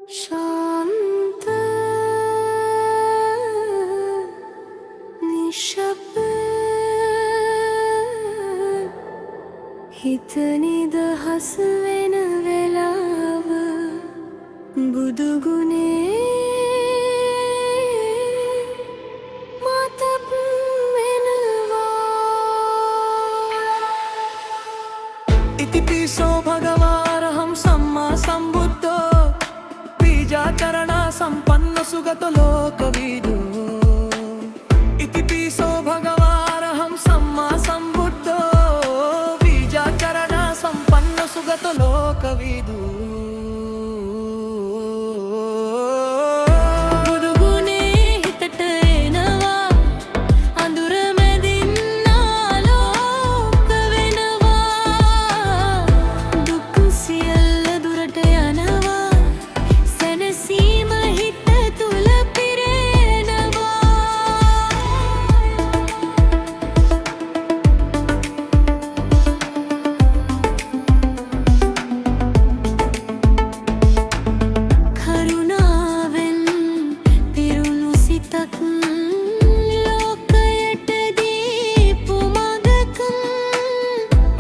शांत निशब्द හිත නිදහස් වෙන වෙලාව බුදු ගුණේ මතක් වෙනවා इतिपिसो भगवारहं सम्मा सम्बुद्धो बीजाचरणा सम्पन्न सुगतो लोकविदो इतिपिसो भगवारहं सम्मा सम्बुद्धो बीजाचरणा सम्पन्न सुगतो लोकविदो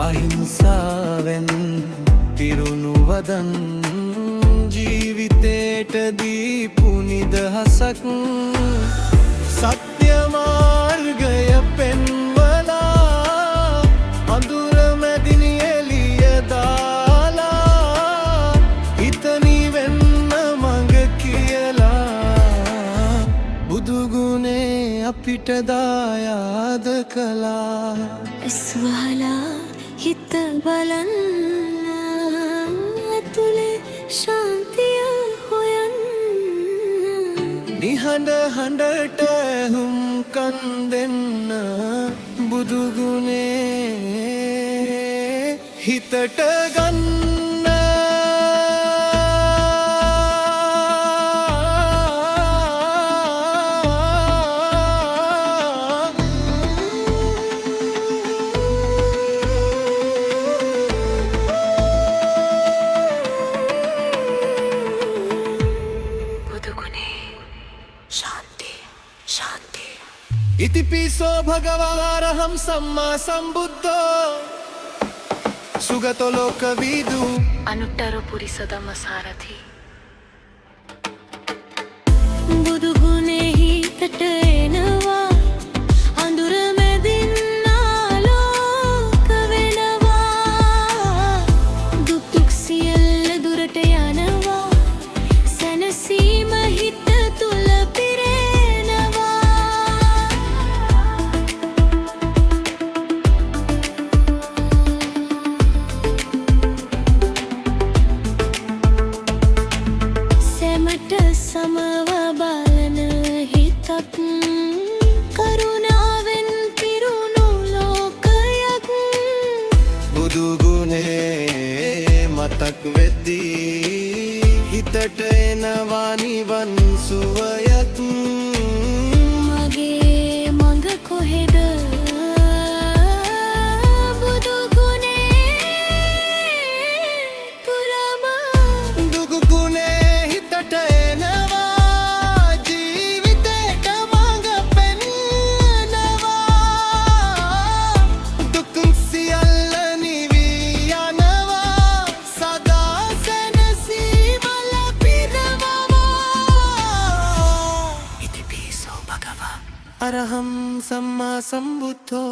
අහිංසාවෙන් පිරුණු වදන් ජීවිතේට දීපු නිදහසක් සත්‍ය මාර්ගය පෙන්වලා අඳුර මැදින් එළිය දාලා හිත නිවෙන්න මඟ කියලා බුදු ගුණේ අපිට දායාද කළා ස්වහලා හිත බලන්න ඇතුලේ ශාන්තිය හොයන්න නිහඬ හඬට හුම්කන් දෙන්න බුදු ගුණේ හිතට ගන්න शांति इतिपिसो भगवारहं सम्मा सम्बुद्धो सुगतो लोकविदु अनुट्टर पुरिस धम्मसारथी බුදු ගුණේ හිතට එනවා අඳුර මැදින් ආලෝක වෙනවා දුක් සියල්ල දුරට යනවා සැනසීම හිත තුල සමව බලන හිතක් කරුණාවෙන් පිරුණු ලෝකයක් බුදු ගුණේ මතක් වෙද්දී හිතට එනවා නිවන් සුවයක් මගේ මඟ කොහෙද බුදු ගුණේ පුරම දුක ගුණේ अरहं सम्मा सम्बुद्धो